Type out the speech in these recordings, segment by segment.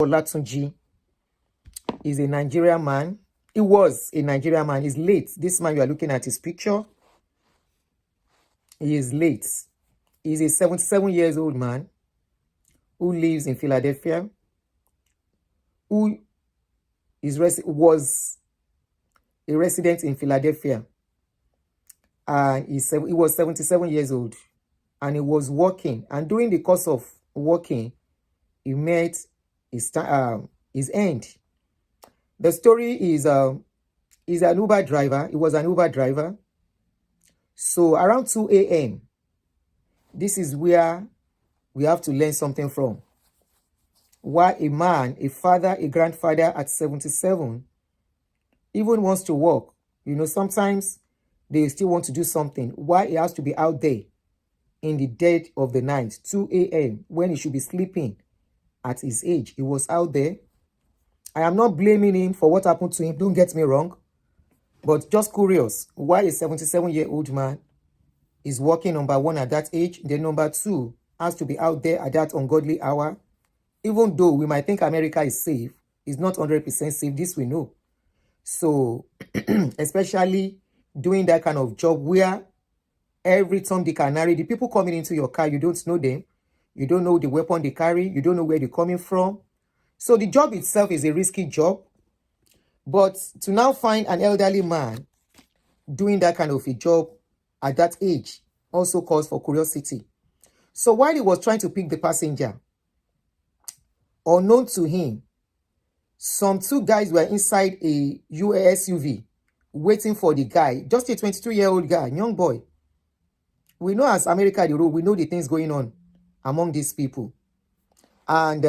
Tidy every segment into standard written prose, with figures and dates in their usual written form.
Bolaji is a Nigerian man. He was a Nigerian man. He's late. This man, you are looking at his picture. He is late. He's a 77 years old man who lives in Philadelphia, who was a resident in Philadelphia. And he was 77 years old. And he was working. And during the course of working, he met his end. The story is he's an Uber driver. He was an Uber driver. So around 2 a.m., this is where we have to learn something from. Why a man, a father, a grandfather at 77 even wants to work. You know, sometimes they still want to do something. Why he has to be out there in the dead of the night, 2 a.m., when he should be sleeping at his age. He was out there. I am not blaming him for what happened to him. Don't get me wrong. But just curious, why a 77-year-old man is working, number one, at that age. Then number two, has to be out there at that ungodly hour. Even though we might think America is safe, it's not 100% safe. This we know. So, especially doing that kind of job where every time they canary, the people coming into your car, you don't know them. You don't know the weapon they carry. You don't know where they're coming from. So the job itself is a risky job. But to now find an elderly man doing that kind of a job at that age also calls for curiosity. So while he was trying to pick the passenger, unknown to him, some two guys were inside a SUV waiting for the guy, just a 22-year-old guy, young boy. We know as America the rule, we know the things going on among these people. And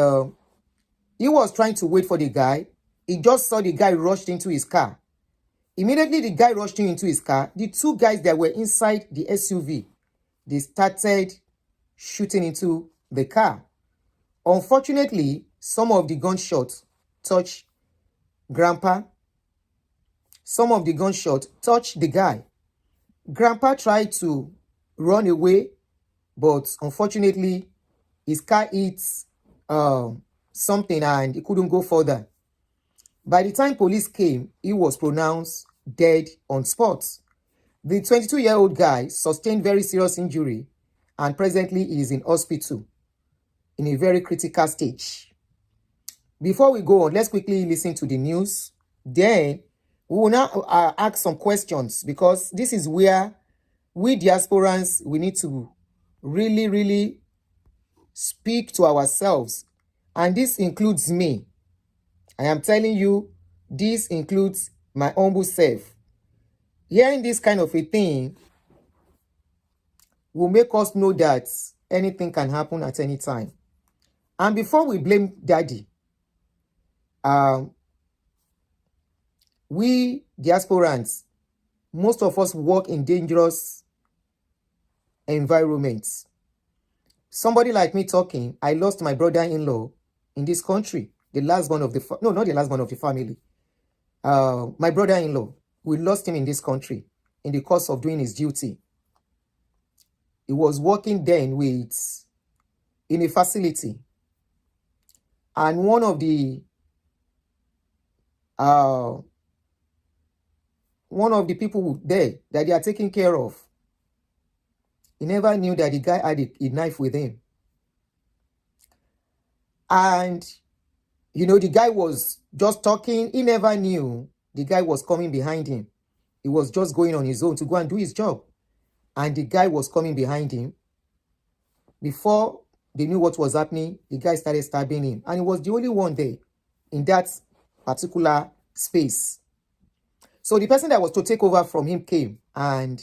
he was trying to wait for the guy. He just saw the guy rushed into his car. Immediately the guy rushed into his car. The two guys that were inside the SUV, they started shooting into the car. Unfortunately, some of the gunshots touched Grandpa. Some of the gunshots touched the guy. Grandpa tried to run away, but unfortunately, his car hits something and he couldn't go further. By the time police came, he was pronounced dead on spot. The 22-year-old guy sustained very serious injury and presently is in hospital in a very critical stage. Before we go on, let's quickly listen to the news. Then we will now ask some questions, because this is where we diasporans, we need to really, really speak to ourselves. And this includes me. I am telling you, this includes my humble self. Hearing this kind of a thing will make us know that anything can happen at any time. And before we blame daddy, we diasporans, most of us work in dangerous environments. Somebody like me talking, I lost my brother-in-law in this country. The last one of the, no, not the last one of the family. My brother-in-law, we lost him in this country in the course of doing his duty. He was working then in a facility. And one of the people there that they are taking care of, he never knew that the guy had a knife with him. And, you know, the guy was just talking. He never knew the guy was coming behind him. He was just going on his own to go and do his job. And the guy was coming behind him. Before they knew what was happening, the guy started stabbing him. And he was the only one there in that particular space. So the person that was to take over from him came and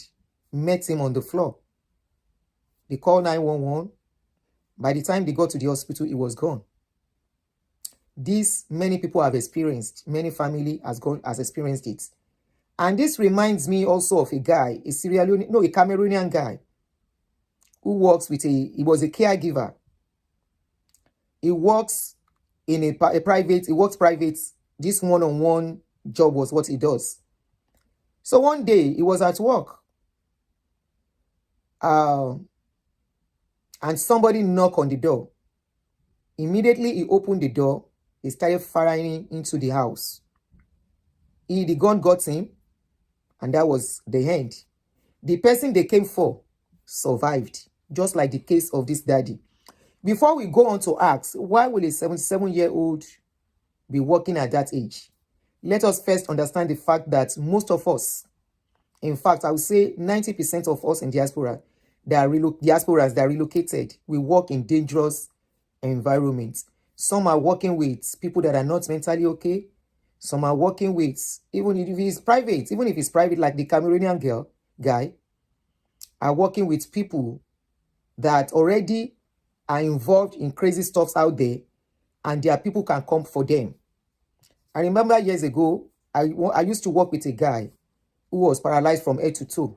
met him on the floor. They called 911. By the time they got to the hospital, he was gone. This many people have experienced. Many family has experienced it. And this reminds me also of a guy, a Cameroonian guy who works with he was a caregiver. He works in he works private. This one-on-one job was what he does. So one day he was at work. And somebody knocked on the door. Immediately he opened the door. He started firing into the house. The gun got him, and that was the end. The person they came for survived, just like the case of this daddy. Before we go on to ask, why will a 77-year-old be working at that age? Let us first understand the fact that most of us, in fact, I would say 90% of us in diaspora, diasporas that are relocated, we work in dangerous environments. Some are working with people that are not mentally okay. Some are working with, even if it's private, like the Cameroonian guy, are working with people that already are involved in crazy stuffs out there, and their people can come for them. I remember years ago, I used to work with a guy who was paralyzed from head to toe.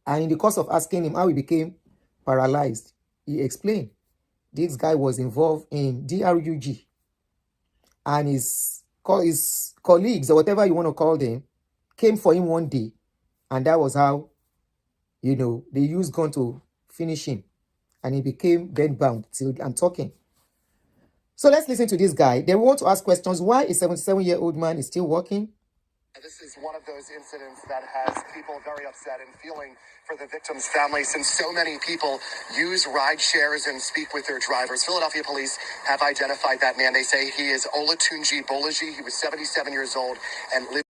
And in the course of asking him how he became paralyzed, he explained this guy was involved in DRUG, and his colleagues, or whatever you want to call them, came for him one day, and that was how, they used gun to finish him, and he became bed-bound till I'm talking. So let's listen to this guy. They want to ask questions. Why a 77-year-old man is still working? This is one of those incidents that has people very upset and feeling for the victim's family, since so many people use ride shares and speak with their drivers. Philadelphia police have identified that man. They say he is Olatunji Bolaji. He was 77 years old and lived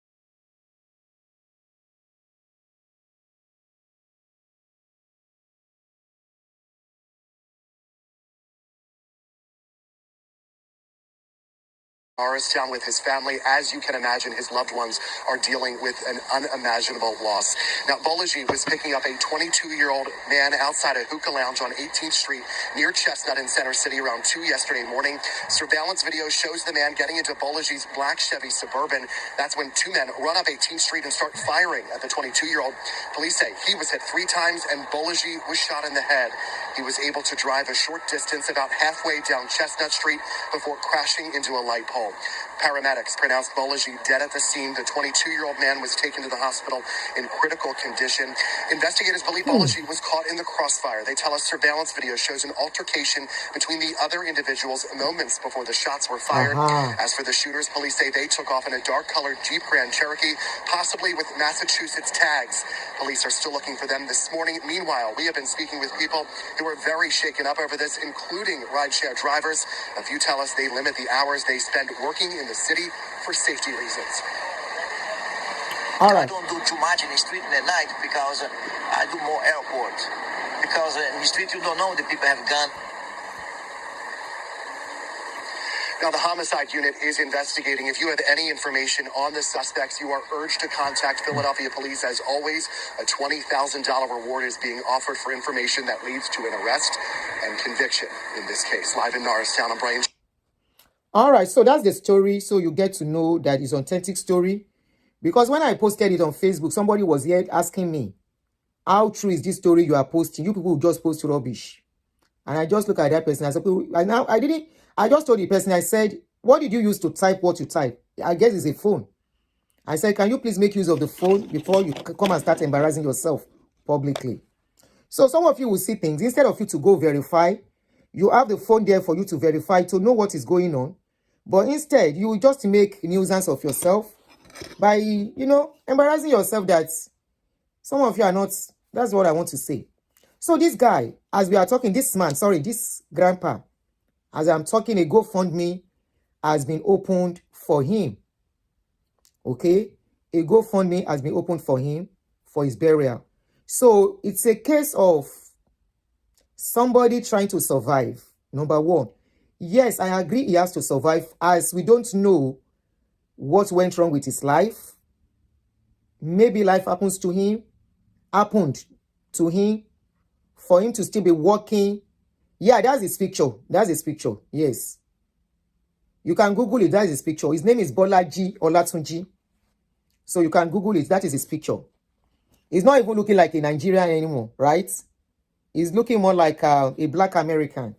Morristown with his family. As you can imagine, his loved ones are dealing with an unimaginable loss. Now, Bolaji was picking up a 22-year-old man outside a hookah lounge on 18th Street near Chestnut in Center City around 2 yesterday morning. Surveillance video shows the man getting into Bolaji's black Chevy Suburban. That's when two men run up 18th Street and start firing at the 22-year-old. Police say he was hit 3 times and Bolaji was shot in the head. He was able to drive a short distance, about halfway down Chestnut Street, before crashing into a light pole. Paramedics pronounced Bolaji dead at the scene. The 22-year-old man was taken to the hospital in critical condition. Investigators believe Bolaji was caught in the crossfire. They tell us surveillance video shows an altercation between the other individuals moments before the shots were fired. As for the shooters, police say they took off in a dark-colored Jeep Grand Cherokee, possibly with Massachusetts tags. Police are still looking for them this morning. Meanwhile, we have been speaking with people who are very shaken up over this, including rideshare drivers. A few tell us they limit the hours they spend working in the city for safety reasons. All right. I don't do too much in the street at night because I do more airport. Because in the street you don't know the people have gun. Now, the homicide unit is investigating. If you have any information on the suspects, you are urged to contact Philadelphia police. As always, a $20,000 reward is being offered for information that leads to an arrest and conviction in this case. Live in Norristown, I'm Brian. All right, so that's the story. So you get to know that it's an authentic story. Because when I posted it on Facebook, somebody was here asking me, how true is this story you are posting? You people just post rubbish. And I just look at that person. I said, I just told the person, I said, what did you use to type what you type? I guess it's a phone. I said, can you please make use of the phone before you come and start embarrassing yourself publicly? So some of you will see things. Instead of you to go verify, you have the phone there for you to verify, to know what is going on. But instead, you will just make nuisance of yourself by, embarrassing yourself that some of you are not. That's what I want to say. So this guy, as we are talking, this grandpa, as I'm talking, a GoFundMe has been opened for him. Okay? A GoFundMe has been opened for him for his burial. So it's a case of somebody trying to survive. Number one. Yes, I agree he has to survive, as we don't know what went wrong with his life. Maybe life happened to him, for him to still be working. Yeah, that's his picture. That's his picture. Yes. You can Google it. That's his picture. His name is Bolaji Olatunji. So you can Google it. That is his picture. He's not even looking like a Nigerian anymore, right? He's looking more like a black American.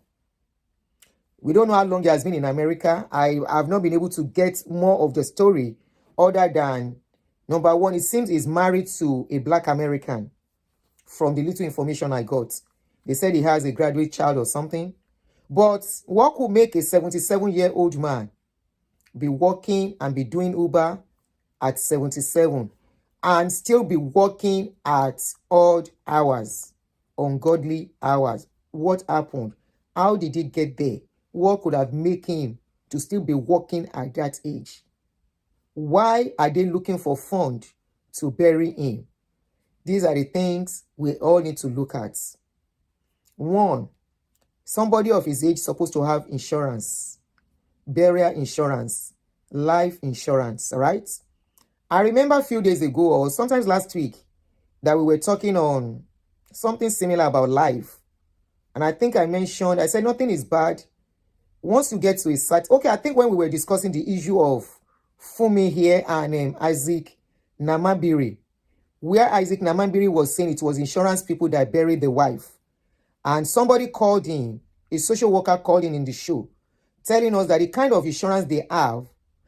We don't know how long he has been in America. I have not been able to get more of the story other than, number one, it seems he's married to a black American from the little information I got. They said he has a graduate child or something. But what could make a 77-year-old man be working and be doing Uber at 77 and still be working at odd hours, ungodly hours? What happened? How did he get there? What could have made him to still be working at that age? Why are they looking for fund to bury him? These are the things we all need to look at. One, somebody of his age is supposed to have insurance, burial insurance, life insurance, right? I remember a few days ago or sometimes last week that we were talking on something similar about life. And I think I said nothing is bad. Once you get to a site, okay, I think when we were discussing the issue of Fumi here and Isaac Namabiri, where Isaac Namabiri was saying it was insurance people that buried the wife. And somebody called in, a social worker called in the show, telling us that the kind of insurance they have,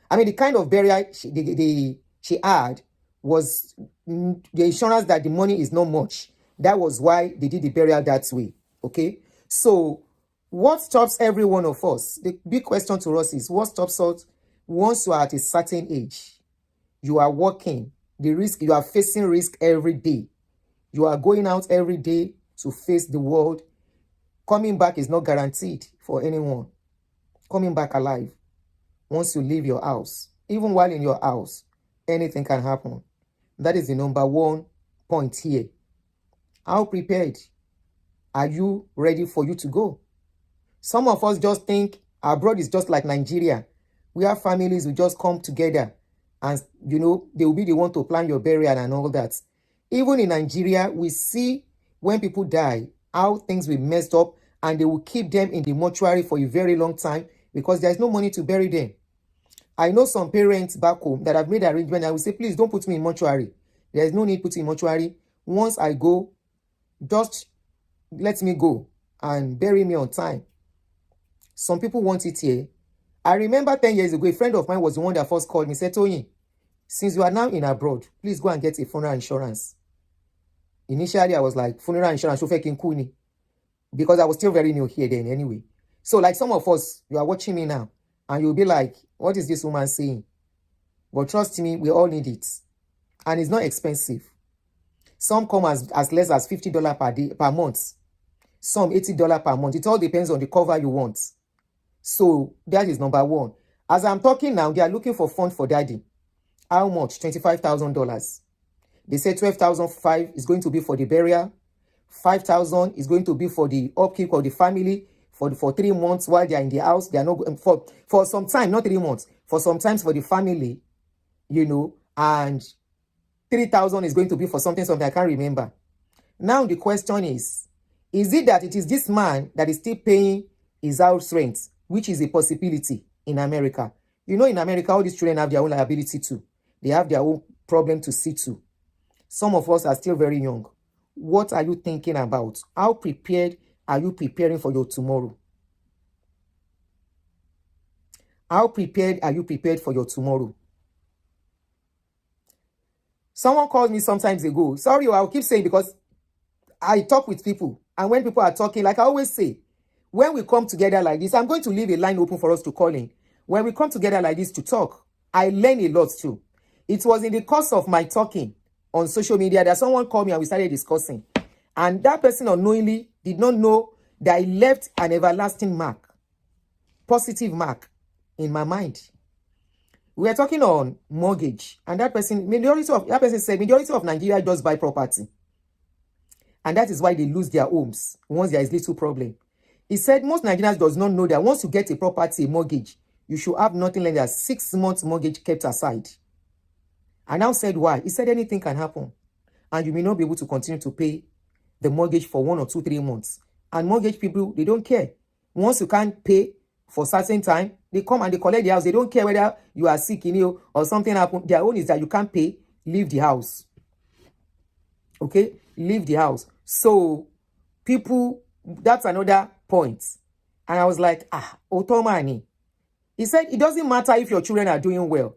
the kind of burial she had was the insurance that the money is not much. That was why they did the burial that way. Okay? So, what stops every one of us? The big question to us is, what stops us once you are at a certain age? You are working, you are facing risk every day. You are going out every day to face the world. Coming back is not guaranteed for anyone. Coming back alive. Once you leave your house, even while in your house, anything can happen. That is the number one point here. How prepared are you ready for you to go? Some of us just think abroad is just like Nigeria. We have families who just come together and, they will be the one to plan your burial and all that. Even in Nigeria, we see when people die, how things will messed up, and they will keep them in the mortuary for a very long time because there's no money to bury them. I know some parents back home that have made arrangements. I will say, please don't put me in mortuary. There's no need putting in mortuary. Once I go, just let me go and bury me on time. Some people want it here. I remember 10 years ago, a friend of mine was the one that first called me, said, Tony, since you are now in abroad, please go and get a funeral insurance. Initially, I was like, funeral insurance, because I was still very new here then anyway. So like some of us, you are watching me now, and you'll be like, what is this woman saying? But trust me, we all need it. And it's not expensive. Some come as less as $50 per month. Some $80 per month. It all depends on the cover you want. So that is number one. As I'm talking now, they are looking for fund for daddy. How much? $25,000. They say $12,500 is going to be for the burial. $5,000 is going to be for the upkeep of the family for 3 months while they are in the house. They are not for some time, not 3 months. For some times for the family, and $3,000 is going to be for something I can't remember. Now the question is it that it is this man that is still paying his house rent, which is a possibility in America? In America, all these children have their own liability too. They have their own problem to see to. Some of us are still very young. What are you thinking about? How prepared are you preparing for your tomorrow? How prepared are you prepared for your tomorrow? Someone called me sometimes ago. Sorry, I'll keep saying because I talk with people. And when people are talking, like I always say, when we come together like this, I'm going to leave a line open for us to call in. When we come together like this to talk, I learn a lot too. It was in the course of my talking on social media that someone called me and we started discussing. And that person unknowingly did not know that I left an everlasting mark, positive mark in my mind. We were talking on mortgage, and that person said majority of Nigeria just buy property. And that is why they lose their homes once there is little problem. He said most Nigerians does not know that once you get a property, a mortgage, you should have nothing less than 6 months mortgage kept aside. I now said why? He said anything can happen. And you may not be able to continue to pay the mortgage for 1 or 2, 3 months. And mortgage people, they don't care. Once you can't pay for certain time, they come and they collect the house. They don't care whether you are sick, or something happened. Their own is that you can't pay, leave the house. Okay? Leave the house. So, people, that's another point. And I was like, Otomani. He said, it doesn't matter if your children are doing well.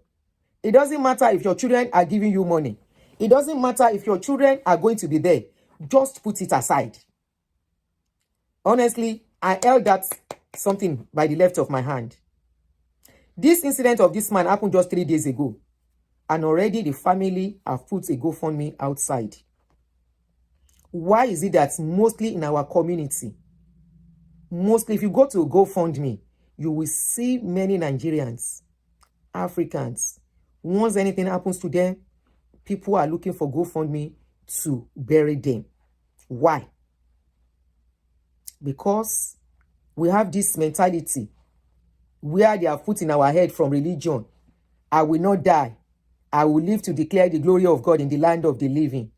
It doesn't matter if your children are giving you money. It doesn't matter if your children are going to be there. Just put it aside. Honestly, I held that something by the left of my hand. This incident of this man happened just 3 days ago. And already the family have put a GoFundMe outside. Why is it that mostly in our community, mostly if you go to GoFundMe, you will see many Nigerians, Africans, once anything happens to them, people are looking for GoFundMe to bury them. Why? Because we have this mentality where they are put in our head from religion. I will not die. I will live to declare the glory of God in the land of the living.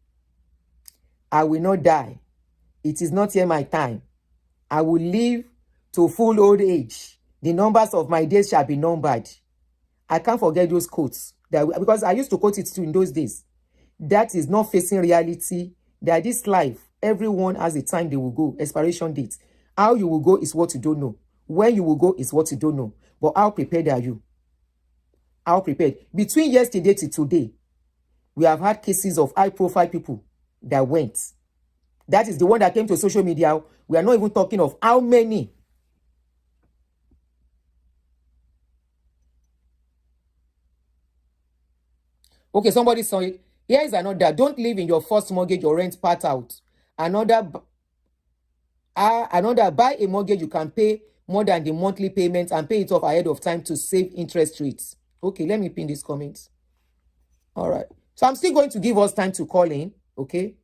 I will not die. It is not yet my time. I will live to full old age. The numbers of my days shall be numbered. I can't forget those quotes because I used to quote it too in those days. That is not facing reality. That this life, everyone has a time they will go, expiration date. How you will go is what you don't know. When you will go is what you don't know. But how prepared are you? How prepared? Between yesterday to today, we have had cases of high-profile people that went. That is the one that came to social media. We are not even talking of how many. Okay, somebody saw it. Here is another. Don't live in your first mortgage or rent part out. Another, buy a mortgage you can pay more than the monthly payment and pay it off ahead of time to save interest rates. Okay, let me pin this comment. All right. So I'm still going to give us time to call in. Okay.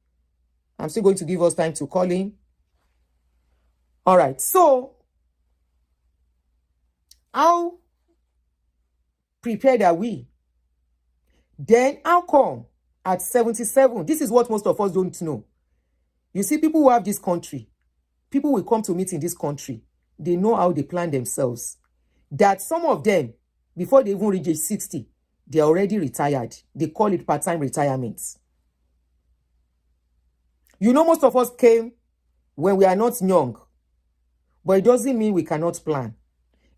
I'm still going to give us time to call in. All right. So how prepared are we? Then how come at 77? This is what most of us don't know. You see, people who have this country, people will come to meet in this country. They know how they plan themselves. That some of them, before they even reach age 60, they're already retired. They call it part-time retirement. You know, most of us came when we are not young. But it doesn't mean we cannot plan.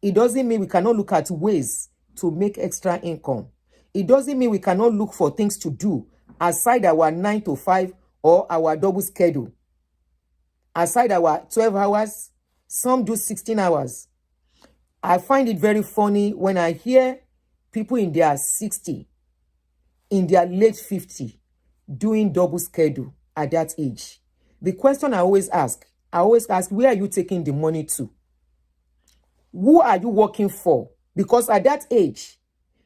It doesn't mean we cannot look at ways to make extra income. It doesn't mean we cannot look for things to do aside our 9 to 5 or our double schedule. Aside our 12 hours, some do 16 hours. I find it very funny when I hear people in their 60, in their late 50, doing double schedule at that age. The question I always ask, where are you taking the money to? Who are you working for? Because at that age,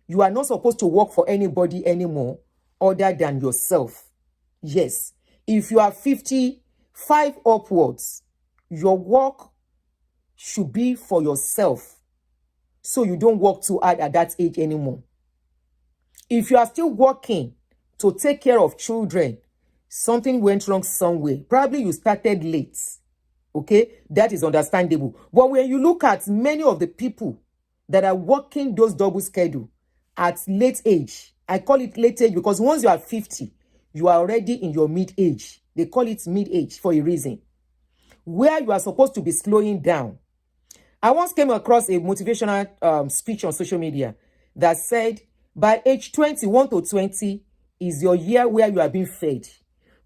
you are not supposed to work for anybody anymore other than yourself. Yes, if you are 55 upwards, your work should be for yourself. So you don't work too hard at that age anymore. If you are still working to take care of children, something went wrong somewhere. Probably you started late. Okay, that is understandable. But when you look at many of the people that are working those double schedule at late age, I call it late age because once you are 50, you are already in your mid-age. They call it mid-age for a reason. Where you are supposed to be slowing down. I once came across a motivational speech on social media that said, by age 21 to 20 is your year where you are being fed.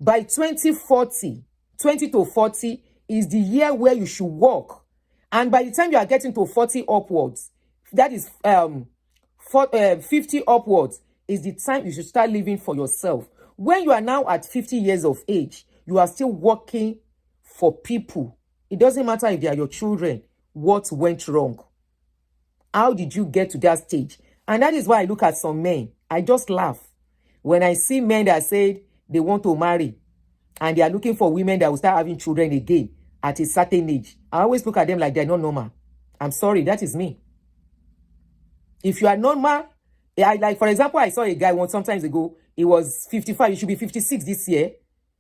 By 20 to 40 is the year where you should work. And by the time you are getting to 40 upwards, that is 50 upwards, is the time you should start living for yourself. When you are now at 50 years of age, you are still working for people. It doesn't matter if they are your children. What went wrong? How did you get to that stage? And that is why I look at some men. I just laugh. When I see men that said they want to marry and they are looking for women that will start having children again at a certain age, I always look at them like they're not normal. I'm sorry, that is me. If you are normal, like for example, I saw a guy sometimes ago, he was 55, he should be 56 this year.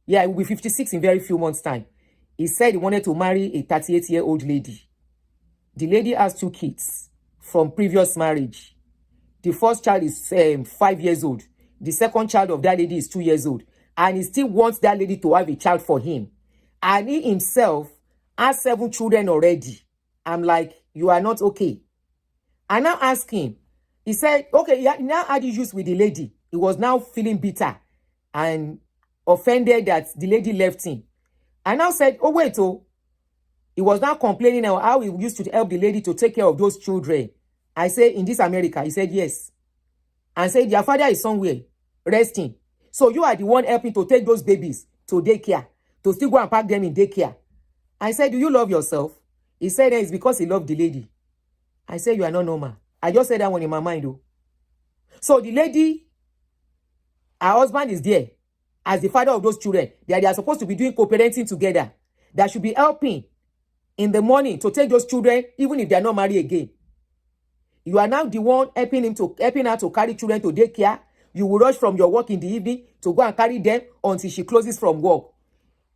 Yeah, he will be 56 in very few months' time. He said he wanted to marry a 38-year-old lady. The lady has 2 kids from previous marriage. The first child is 5 years old. The second child of that lady is 2 years old. And he still wants that lady to have a child for him. And he himself has 7 children already. I'm like, you are not okay. I now asked him. He said, okay, he now had issues with the lady. He was now feeling bitter and offended that the lady left him. I now said, oh, wait, He was now complaining now how he used to help the lady to take care of those children. I say, in this America? He said, yes. And said, their father is somewhere, resting. So you are the one helping to take those babies to daycare, to still go and pack them in daycare. I said, do you love yourself? He said, it's because he loved the lady. I said, you are not normal. I just said that one in my mind, though. So the lady, her husband is there as the father of those children. They are supposed to be doing co-parenting together. That should be helping in the morning to take those children, even if they are not married again. You are now the one helping her to carry children to daycare. You will rush from your work in the evening to go and carry them until she closes from work.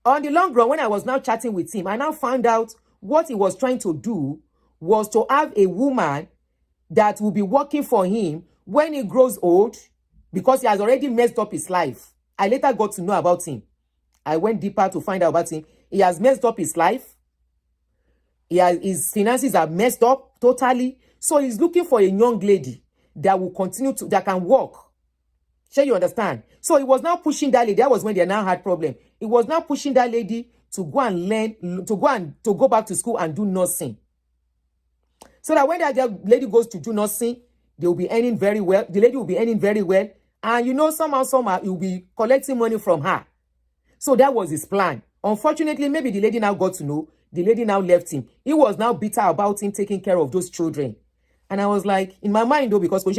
On the long run, when I was now chatting with him, I now found out what he was trying to do was to have a woman that will be working for him when he grows old, because he has already messed up his life. I later got to know about him. I went deeper to find out about him. He has messed up his life. His finances are messed up totally. So he's looking for a young lady that will continue to, that can work. Sure, you understand? So he was now pushing that lady. That was when they now had problem. He was now pushing that lady to go and learn, to go back to school and do nursing. So that when that lady goes to do nursing, they will be earning very well. The lady will be earning very well. And you know, somehow, he will be collecting money from her. So that was his plan. Unfortunately, maybe the lady now got to know. The lady now left him. He was now bitter about him taking care of those children. And I was like, in my mind though, because you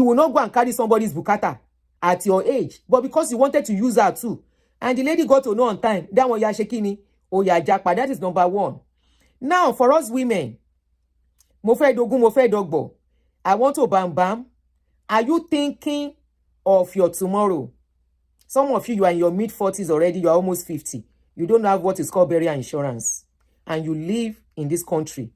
will not go and carry somebody's bukata at your age. But because you wanted to use her too. And the lady got to know on time. That one yashekini. Oh yeah, Jackpa. That is number one. Now, for us women, mofe dogun, mofe dogbo. I want to bam bam. Are you thinking of your tomorrow? Some of you are in your mid-40s already. You are almost 50. You don't have what is called burial insurance. And you live in this country.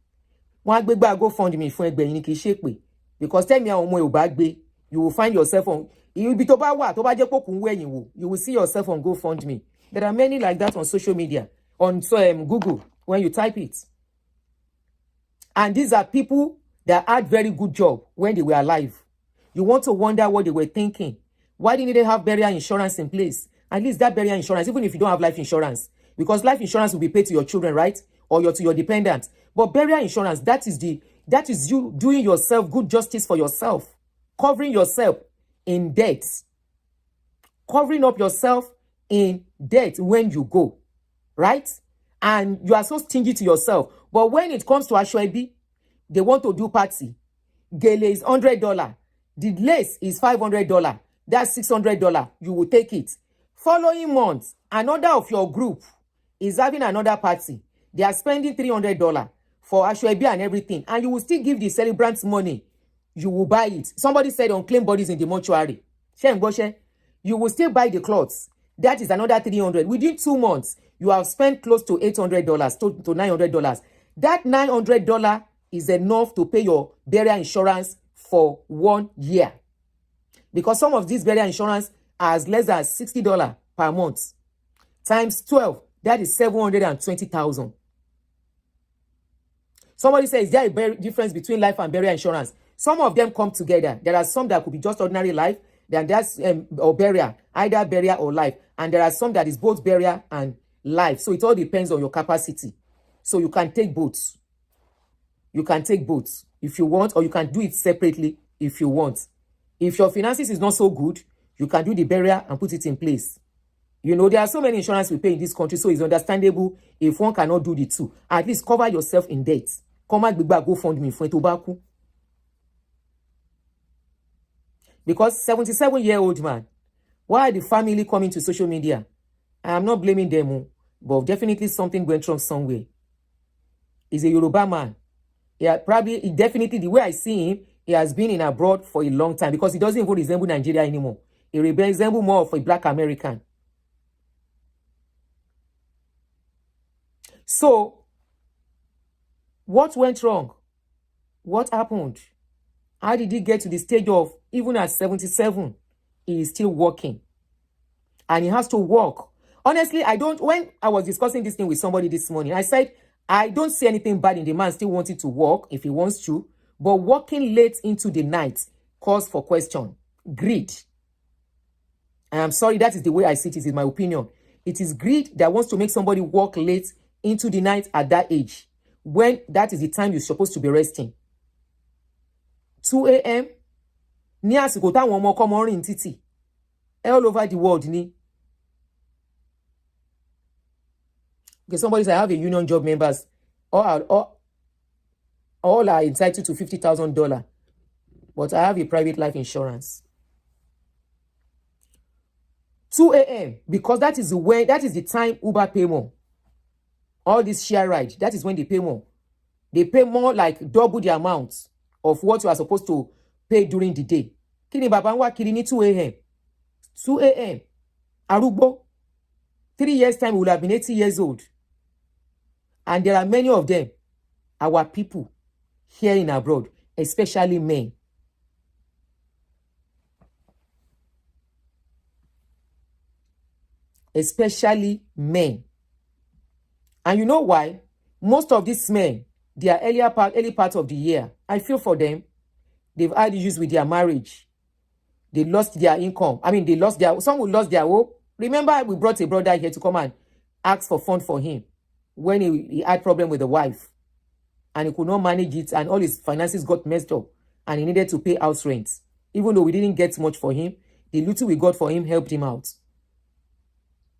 Go fund me for because tell me you will find yourself on. You will see yourself on GoFundMe. There are many like that on social media, on Google, when you type it. And these are people that had very good job when they were alive. You want to wonder what they were thinking. Why didn't they have burial insurance in place? At least that burial insurance, even if you don't have life insurance, because life insurance will be paid to your children, right? Or to your dependents. But burial insurance, that is you doing yourself good justice for yourself, covering yourself in debt, covering up yourself in debt when you go, right? And you are so stingy to yourself. But when it comes to Ashwebi, they want to do party. Gele is $100. The lace is $500. That's $600. You will take it. Following month, another of your group is having another party. They are spending $300 for Ashwebi and everything. And you will still give the celebrants money. You will buy it. Somebody said unclaimed bodies in the mortuary. You will still buy the clothes. That is another $300. Within 2 months, you have spent close to $800 to $900. That $900 is enough to pay your burial insurance for 1 year. Because some of these burial insurance are as less as $60 per month. Times 12, that is $720,000. Somebody says, is there a difference between life and burial insurance? Some of them come together. There are some that could be just ordinary life, then that's or burial, either burial or life. And there are some that is both burial and life. So it all depends on your capacity. So you can take both. You can take both if you want, or you can do it separately if you want. If your finances is not so good, you can do the burial and put it in place. You know, there are so many insurance we pay in this country, so it's understandable if one cannot do the two. At least cover yourself in debt. Come and go fund me for tobacco. Because 77-year-old man, why are the family coming to social media? I am not blaming them, but definitely something went wrong somewhere. He's a Yoruba man. Definitely, the way I see him, he has been in abroad for a long time because he doesn't even resemble Nigeria anymore. He resembles more of a black American. So, what went wrong? What happened? How did he get to the stage of, even at 77, he is still working? And he has to work. Honestly, when I was discussing this thing with somebody this morning, I said, I don't see anything bad in the man still wanting to work if he wants to, but working late into the night calls for question. Greed. I am sorry, that is the way I see it, is in my opinion. It is greed that wants to make somebody work late into the night at that age, when that is the time you're supposed to be resting. 2 a.m. ní àsìkò táwọn ọmọ ọkọ mọ rìn títì all over the world ni. Okay, somebody said I have a union job members. All are entitled to $50,000, but I have a private life insurance. 2 a.m. because that is the time Uber pay more. All this share ride, that is when they pay more. They pay more, like double the amount of what you are supposed to pay during the day. Kini baba nwa kiri ni 2 a.m. 2 a.m. Arugbo. 3 years time, we will have been 80 years old. And there are many of them, our people here in abroad, especially men. Especially men. And you know why? Most of these men, they are early part of the year. I feel for them. They've had issues with their marriage. They lost their income. I mean, some will lost their hope. Remember, we brought a brother here to come and ask for fund for him when he had problem with the wife. And he could not manage it, and all his finances got messed up. And he needed to pay house rent. Even though we didn't get much for him, the little we got for him helped him out.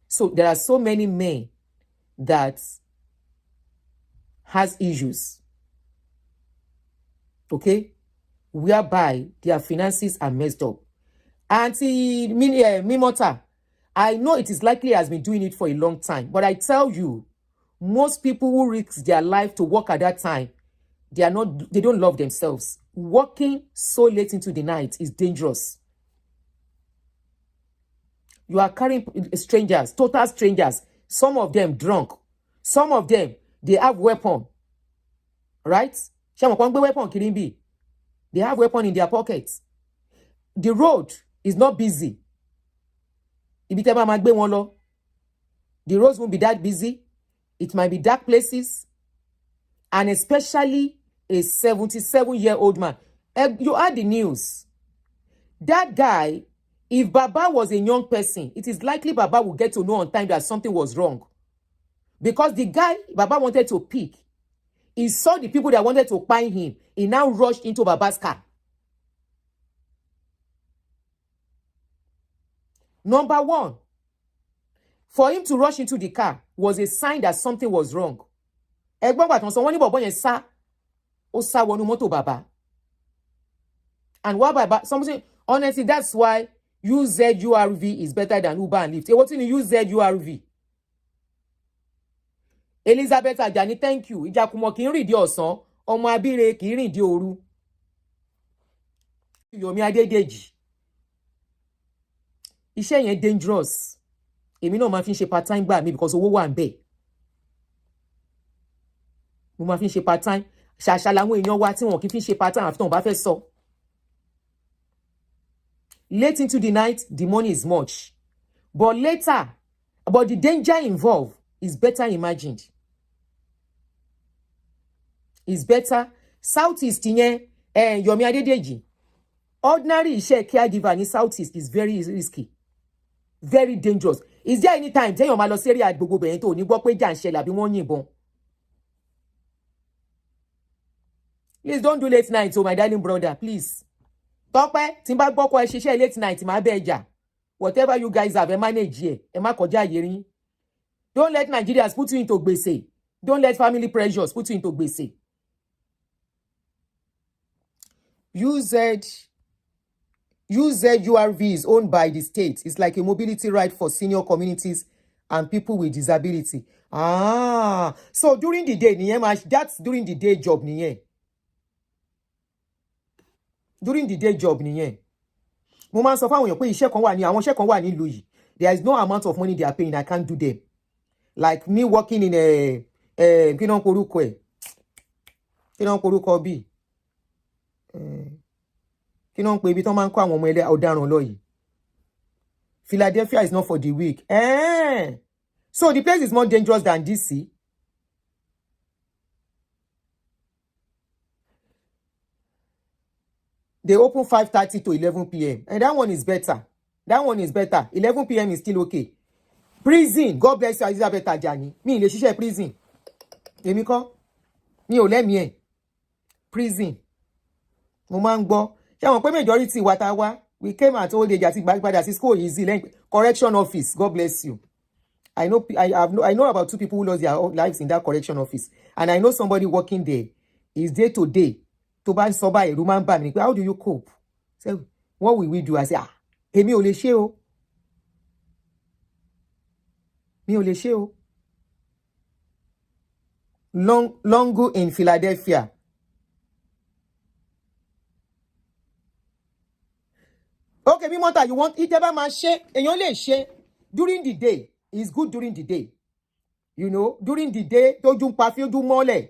So there are so many men that has issues, okay, whereby their finances are messed up. Aunty Mimota, I know it is likely has been doing it for a long time, but I tell you, most people who risk their life to work at that time, they don't love themselves. Working so late into the night is dangerous. You are carrying strangers, total strangers. Some of them drunk. Some of them, they have weapon. Right? They have weapon in their pockets. The road is not busy. The roads won't be that busy. It might be dark places. And especially a 77-year-old man. You heard the news. That guy, if Baba was a young person, it is likely Baba would get to know on time that something was wrong. Because the guy Baba wanted to pick, he saw the people that wanted to find him. He now rushed into Baba's car. Number one, for him to rush into the car was a sign that something was wrong. Baba. And why Baba? Somebody, honestly, that's why UZURV is better than Uber and Lyft. What's in UZURV? Elizabeth Ajani, thank you. Ìjàkùmọ̀ kì í rìn di ọ̀sán, ọmọ abíre kì í rìn di òru. Yomi Adedeji. Iṣẹ́ yẹn dangerous. Èmi náà máa fi ṣe part time gbà mí because owó wà ńbẹ̀. Mo máa fi ṣe part time. Ṣàṣà làwọn èèyàn wa tí wọn kì í fi ṣe part time àfi tí wọn bá fẹ́ sọ. Late into the night, the money is much. But the danger involved is better imagined. Is better. Southeast yẹn, Yomi Adedeji. Ordinary iṣẹ́ caregiver ní Southeast is very risky. Very dangerous. Is there any time téèyàn máa lọ sí area gbogbo bẹ̀yẹn tó ní gbọ́ pé jà ń ṣẹlẹ̀ àbí wọ́n yìnbọn? Please don't do late night, my darling brother, please. Tọ́pẹ́, tí n bá gbọ́ kó ẹ ṣiṣẹ́ late night, máa bẹ́ẹ̀ jà. Whatever you guys have, ẹ manage here. Ẹ má kọjá àyè yín. Don't let Nigerians put you into gbèsè. Don't let family pressures put you into gbèsè. UZURV is owned by the state. It's like a mobility ride for senior communities and people with disability. So during the day, that's during the day job. During the day job. Mo máa ń sọ fáwọn èèyàn pé iṣẹ́ kan wà ní àwọn iṣẹ́ kan wà nílùú yìí. There is no amount of money they are paying. I can't do them. Like me working in a kí náà porúkọ bí kí náà pé ibi tán máa ń kó àwọn ọmọ ẹlẹ́ ọ̀daràn lọ yìí. Philadelphia is not for the weak. So the place is more dangerous than DC. They open 5:30 to 11 p.m. And that one is better. That one is better. 11 p.m. is still okay. Prison. God bless you, Elizabeth Ajani. Mi lè ṣiṣẹ́ prison. Èmi kọ́. Mi ò lẹ́mìí ẹ̀. Prison. Mo máa ń gbọ́. Ṣé àwọn pé majority wa ta wá? We came at old age àti padà sí school easy. Correction office. God bless you. I know about 2 people who lost their lives in that correction office. And I know somebody working there is day to day. To bá ń sọ báyìí, ẹ̀rù máa ń bà mí pé how do you cope? So, what will we do? I say, èmi ò lè ṣe o. Mi ò lè ṣe o. Longo in Philadelphia. Okay, Mimota, you want it ever man share? And you only share during the day. It's good during the day. You know, during the day, don't do perfume, do mole.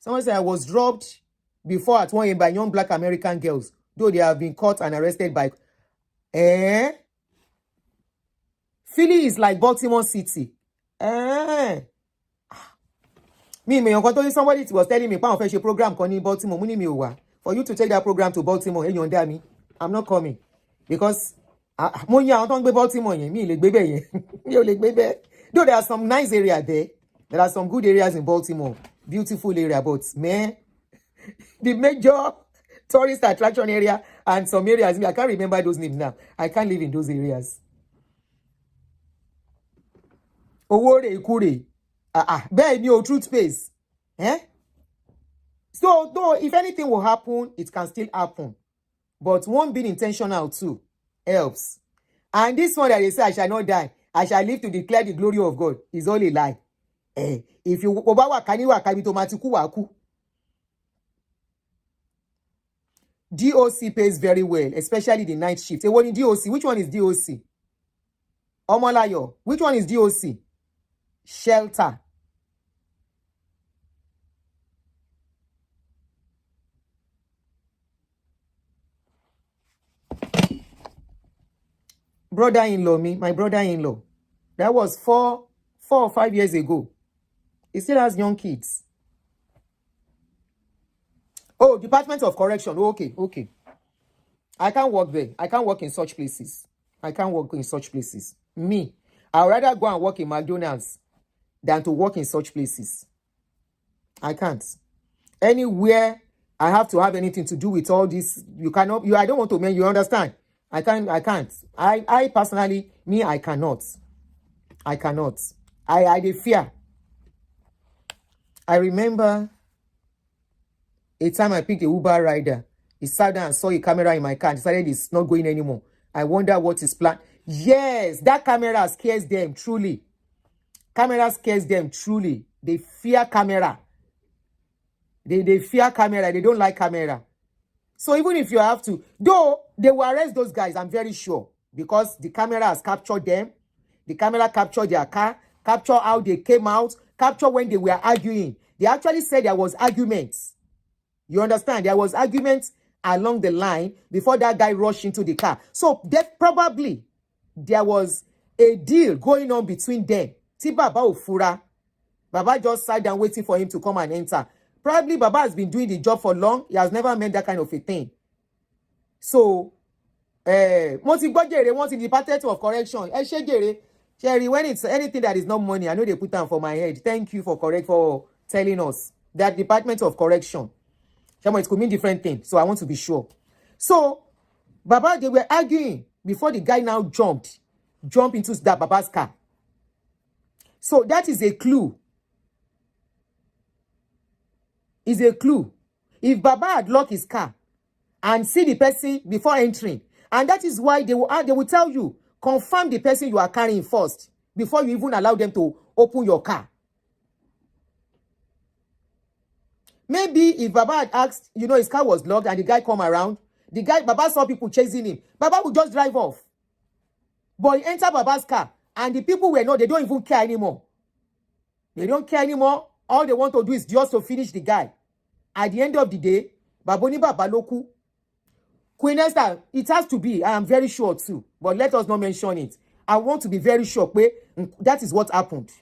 Someone said I was dropped before at 1 a.m. by young black American girls, though they have been caught and arrested by. Philly is like Baltimore City. Somebody was telling me, a program in Baltimore. For you to take that program to Baltimore, I'm not coming. Because Baltimore, though there are some nice areas there are some good areas in Baltimore, beautiful area, but man, the major tourist attraction area and some areas, I can't remember those names now. I can't live in those areas. Owore Ikure. Bear new toothpaste. So, though, if anything will happen, it can still happen. But one being intentional too helps. And this one that they say, I shall not die, I shall live to declare the glory of God, is all a lie. If you DOC pays very well, especially the night shift. What in DOC? Which one is DOC? Omolayo. Which one is DOC? Shelter. Brother-in-law, my brother-in-law. That was 4 or 5 years ago. He still has young kids. Oh, Department of Correction. Oh, okay. I can't work there. I can't work in such places. Me, I'd rather go and work in McDonald's than to work in such places. I can't. Anywhere I have to have anything to do with all this, I don't want to make you understand. I can't. I personally, I cannot. I fear. I remember a time I picked a Uber rider. He sat down and saw a camera in my car and decided it's not going anymore. I wonder what his plan. Yes, that camera scares them truly. They fear camera. They fear camera. They don't like camera. So even if you have to, though they will arrest those guys, I'm very sure, because the camera has captured them. The camera captured their car, capture how they came out, capture when they were arguing. They actually said there was arguments. You understand? There was arguments along the line before that guy rushed into the car. So probably there was a deal going on between them. See, Baba Ofura. Baba just sat down waiting for him to come and enter. Probably Baba has been doing the job for long. He has never meant that kind of a thing. So, once in the Department of Correction, Sherry, when it's anything that is not money, I know they put down for my head. Thank you for telling us that Department of Correction. It could mean different things. So I want to be sure. So, Baba, they were arguing before the guy now jumped into that Baba's car. So that is a clue. Is a clue. If Baba had locked his car and see the person before entering, and that is why they will tell you, confirm the person you are carrying first before you even allow them to open your car. Maybe if Baba had asked, his car was locked and the guy come around, Baba saw people chasing him, Baba would just drive off. But he entered Baba's car and the people they don't even care anymore. They don't care anymore. All they want to do is just to finish the guy. At the end of the day, Baboni Babaloku, Queen Esther, it has to be. I am very sure too. But let us not mention it. I want to be very sure. That is what happened.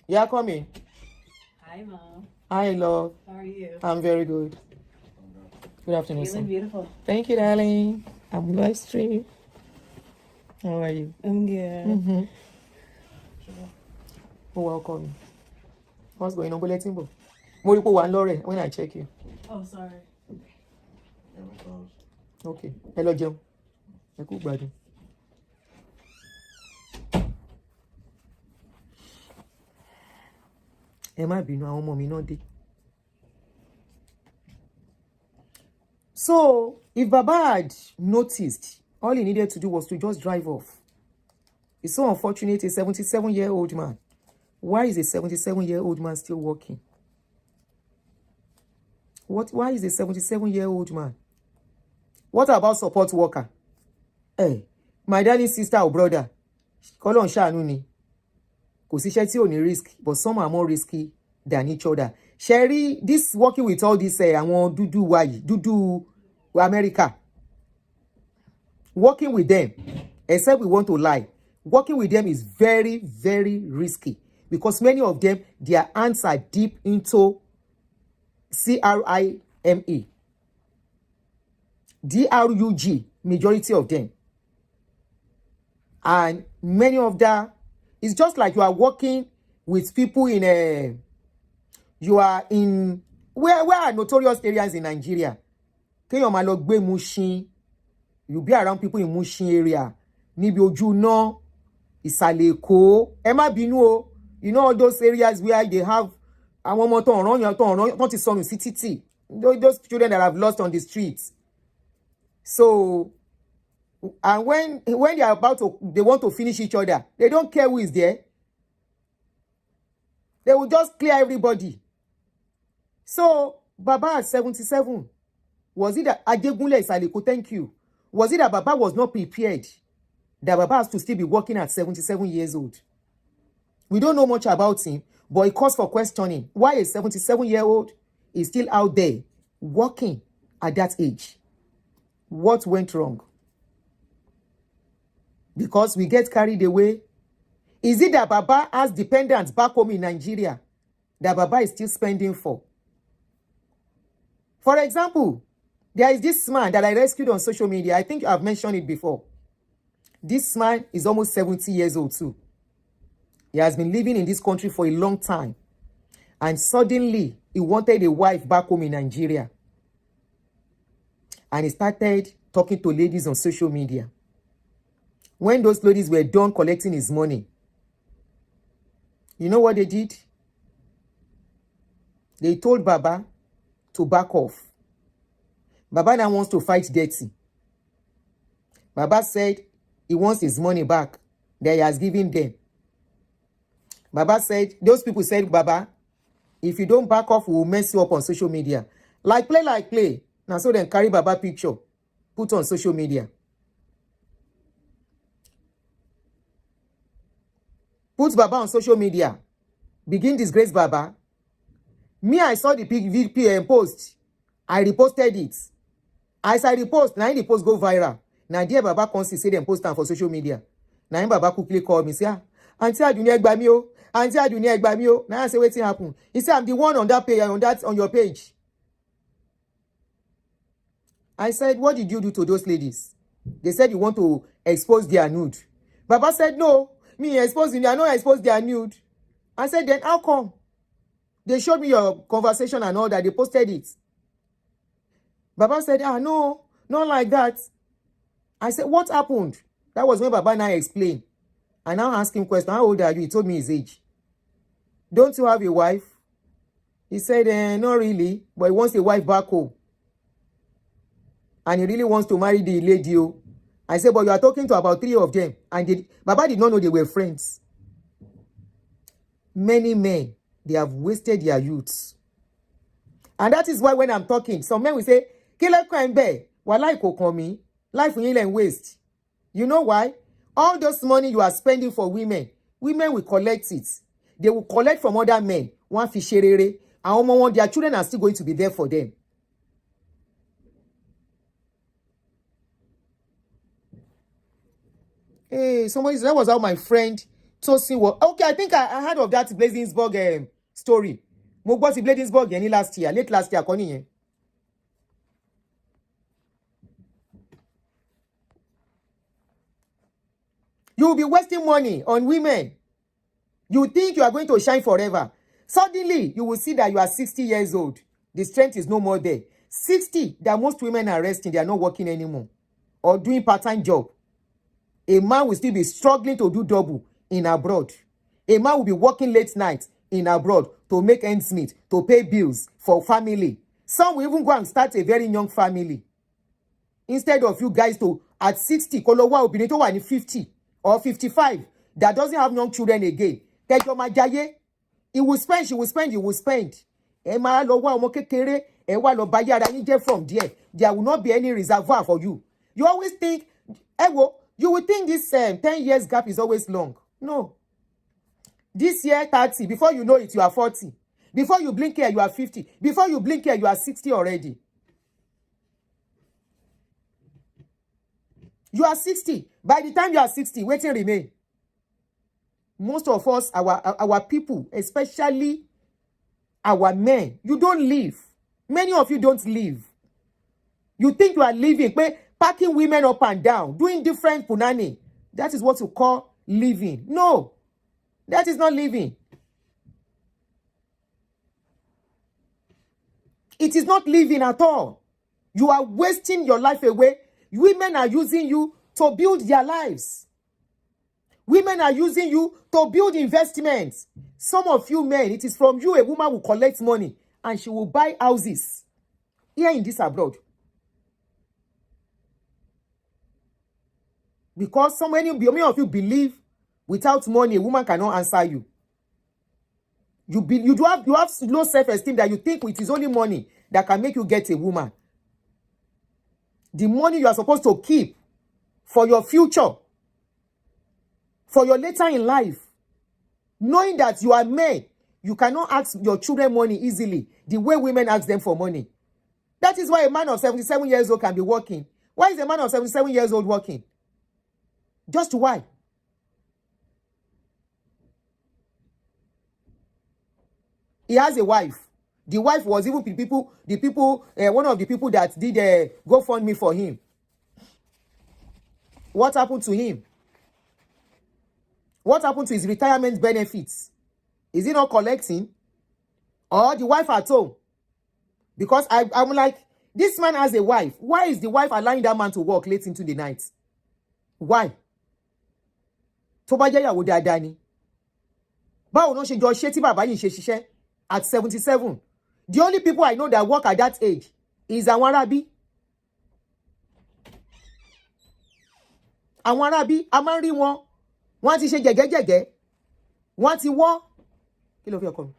Yeah, come in. Hi, Mom. Hi, love. How are you? I'm very good. Good afternoon, Feeling son. beautiful. Thank you, darling. I'm live streaming. How are you? I'm good. Mm-hmm. Oh, welcome. What's going on? Bulletin board. Mo rí pé wà ń lọ́rẹ̀ when I check you. Oh, sorry. Okay. Hello, jẹun. Ẹ kú gbádùn. Ẹ má bínú, àwọn ọmọ mi náà dé. So, if Baba had noticed, all he needed to do was to just drive off. It's so unfortunate, a 77-year-old man. Why is a 77-year-old man still working? Why is a 77-year-old man? What about support worker? Hey, my daddy's sister or brother, Kolon ṣàánú ni. Kò síṣẹ́ tí ò ní risk, but some are more risky than each other. Sherry, this working with all this, àwọn dúdú wa yìí, dúdú America. Working with them, except we want to lie, working with them is very, very risky because many of them, their hands are deep into crime, drug, majority of them. And many of that, it's just like you are working with people in you are in, where are notorious areas in Nigeria? Kéèyàn máa lọ gbé Mushin, you be around people in Mushin area, níbi ojú náà, ìsàlẹ̀ Èkó, ẹ má bínú o, you know all those areas where they have àwọn ọmọ tó ń rán ti sọnù sí títì, those children that have lost on the streets. So, and when they are they want to finish each other, they don't care who is there. They will just clear everybody. So, Baba at 77, was it that Ajegunle Isaleko, thank you. Was it that Baba was not prepared? That Baba has to still be working at 77 years old? We don't know much about him, but it calls for questioning. Why a 77-year-old is still out there working at that age? What went wrong? Because we get carried away. Is it that Baba has dependents back home in Nigeria that Baba is still spending for? For example, there is this man that I rescued on social media. I think I've mentioned it before. This man is almost 70 years old too. He has been living in this country for a long time. And suddenly, he wanted a wife back home in Nigeria. And he started talking to ladies on social media. When those ladies were done collecting his money, you know what they did? They told Baba to back off. Baba now wants to fight dirty. Baba said he wants his money back that he has given them. Baba said, those people said, Baba, if you don't back off, we will mess you up on social media. Like play. Now so then carry Baba picture, put on social media. Put Baba on social media. Begin disgrace Baba. Me, I saw the VPN post. I reposted it. As I repost, now the post go viral. Now dear Baba comes to say them post them for social media. Now Baba quickly called me, say, Aunty adunni egba mi o. Aunty adunni egba mi o. Now I say, wetin happen? He said, I'm the one on that page, on your page. I said, what did you do to those ladies? They said you want to expose their nude. Baba said, no, me exposing, I know expose their nude. I said, then how come? They showed me your conversation and all that. They posted it. Baba said, no, not like that. I said, what happened? That was when Baba now explained. I now asked him question, how old are you? He told me his age. Don't you have a wife? He said, not really, but he wants a wife back home. And he really wants to marry the lady. I said, but you are talking to about 3 of them. And Baba did not know they were friends. Many men, they have wasted their youths. And that is why when I'm talking, some men will say, Kile Kwembe, walai ko komi, life will waste. You know why? All those money you are spending for women will collect it. They will collect from other men. One fisherere, and their children are still going to be there for them. Hey, somebody said that was how my friend Tosin was. Okay, I think I heard of that Bladensburg story. Mo gbọ́ sí Bladensburg yẹn ní late last year kọ́ nìyẹn. You will be wasting money on women. You think you are going to shine forever. Suddenly, you will see that you are 60 years old. The strength is no more there. 60, that most women are resting. They are not working anymore or doing part-time job. A man will still be struggling to do double in abroad. A man will be working late nights in abroad to make ends meet, to pay bills for family. Some will even go and start a very young family. Instead of you guys to, at 60, kolowa obìnrin tó wà ní 50 or 55 that doesn't have young children again. Tẹ́jọ́ máa jayé. He will spend, she will spend, you will spend. Ẹ máa lọ wá ọmọ kékeré, ẹ wá lọ bá yàrá yín jẹ́ from there. There will not be any reservoir for you. You always think, you will think this 10 years gap is always long. No. This year 30, before you know it, you are 40. Before you blink here, you are 50. Before you blink here, you are 60 already. You are 60. By the time you are 60, waiting remain. Most of us, our people, especially our men, you don't live. Many of you don't live. You think you are living, packing women up and down, doing different punani. That is what you call living. No, that is not living. It is not living at all. You are wasting your life away. Women are using you to build their lives. Women are using you to build investments. Some of you men, it is from you a woman will collect money and she will buy houses here in this abroad. Because so many of you believe without money a woman cannot answer you. You have low self-esteem that you think it is only money that can make you get a woman. The money you are supposed to keep for your future, for your later in life, knowing that you are men, you cannot ask your children money easily the way women ask them for money. That is why a man of 77 years old can be working. Why is a man of 77 years old working? Just why? He has a wife. The wife was even one of the people that did GoFundMe for him. What happened to him? What happened to his retirement benefits? Is he not collecting? Or the wife at home? Because I'm like, this man has a wife. Why is the wife allowing that man to work late into the night? Why? Tó bá jẹ́ ìyàwó dáadáa ni. Báwo ló ṣe jọ ṣe tí bàbá yìí ṣe ṣiṣẹ́ at 77? The only people I know that work at that age is àwọn Arábí. Àwọn Arábí, a máa ń rí wọn. Wọ́n ti ṣe jẹ̀gẹ́jẹ̀gẹ́. Wọ́n ti wọ́. Kí ló fi ọkọ mi?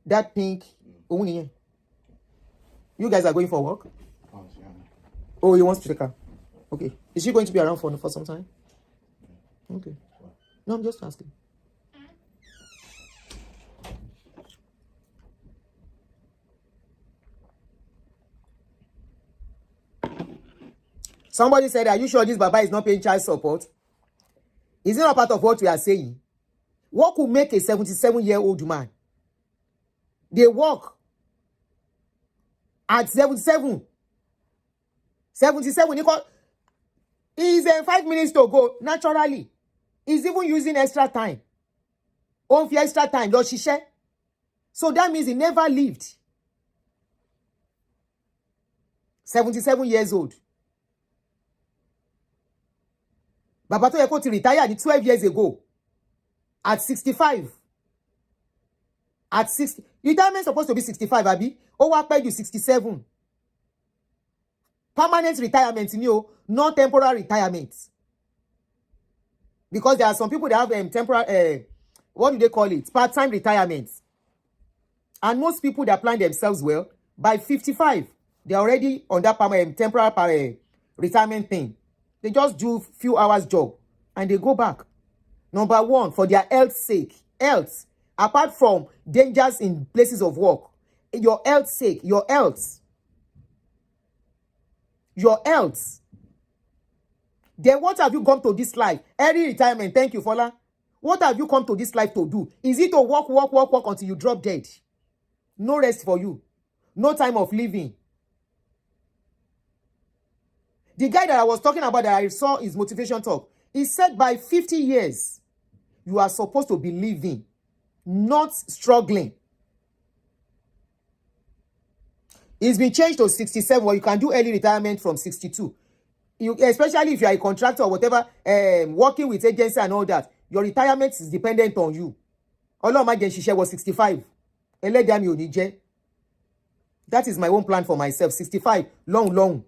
That pink. Òun nìyẹn. You guys are going for work? Oh, he wants to take her. Okay. Is she going to be around for some time? Okay. No, I'm just asking. Somebody said, are you sure this Baba is not paying child support? Is it not part of what we are saying? What could make a 77-year-old man? They work at 77. 77, he's 5 minutes to go, naturally. He's even using extra time. On for extra time, lọ ṣiṣẹ́. So that means he never lived. 77 years old. Bàbá tó yẹ kó ti retire ní 12 years ago. At 65. At 60. Retirement supposed to be 65, abi? Ó wá pẹ́ jù 67. Permanent retirement, not temporary retirement. Because there are some people that have temporary, what do they call it? Part-time retirement. And most people that plan themselves well, by 55, they're already on that temporary retirement thing. They just do few hours job and they go back. Number one, for their health's sake. Health. Apart from dangers in places of work. Your health's sake. Your health. Your health. Then what have you come to this life? Early retirement. Thank you, Fola. What have you come to this life to do? Is it to work until you drop dead? No rest for you. No time of living. The guy that I was talking about that I saw his motivation talk, He said by 50 years, you are supposed to be living, not struggling. It's been changed to 67, or you can do early retirement from 62. Especially if you are a contractor or whatever, working with agency and all that, your retirement is dependent on you. Ọlọ́run má jẹ́ n ṣiṣẹ́ wọ 65. Ẹlẹ́dàá mi ò ní jẹ́. That is my own plan for myself. 65, long.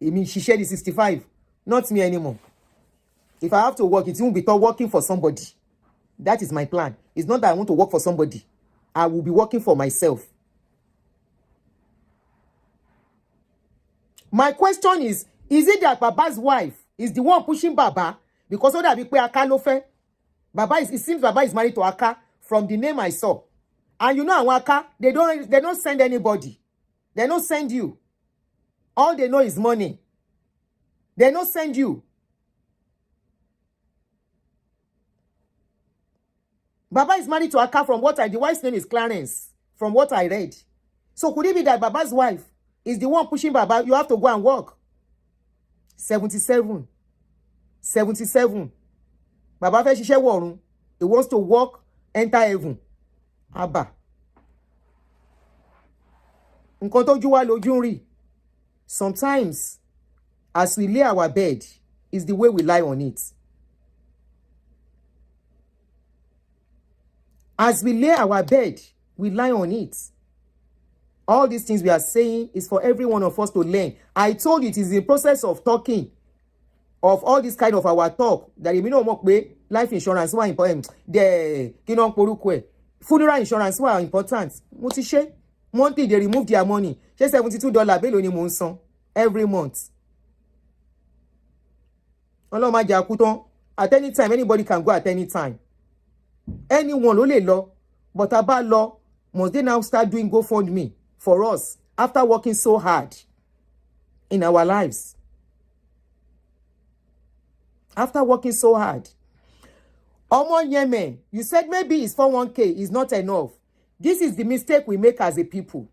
Èmi ṣiṣẹ́ di 65. Not me anymore. If I have to work, it won't be working for somebody. That is my plan. It's not that I want to work for somebody. I will be working for myself. My question is it that Baba's wife is the one pushing Baba? Because ó dàbí pé Aka ló fẹ́. It seems Baba is married to Aka from the name I saw. And you know àwọn Aka, they don't send anybody. They don't send you. All they know is money. They don't send you. Baba is married to Aka from the wife's name is Clarence, from what I read. So could it be that Baba's wife is the one pushing Baba? You have to go and work. 77. Baba fẹ́ ṣiṣẹ́ wọ̀run. He wants to work, enter heaven. Abba. Nǹkan tójú wa lójú ń rí. Sometimes, as we lay our bed, is the way we lie on it. As we lay our bed, we lie on it. All these things we are saying is for every one of us to learn. I told you it is the process of talking, of all this kind of our talk, that you know what way life insurance was important. Funeral insurance was important. Mo ti ṣe monthly they remove their money. Ṣé $72 belo ni mo ń san every month. Ọlọ́run má jẹ́ a kú tán. At any time, anybody can go at any time. Anyone ló lè lọ, but tá bá lọ, must they now start doing GoFundMe for us after working so hard in our lives? After working so hard. Omo Yemen, you said maybe it's 401k is not enough. This is the mistake we make as a people.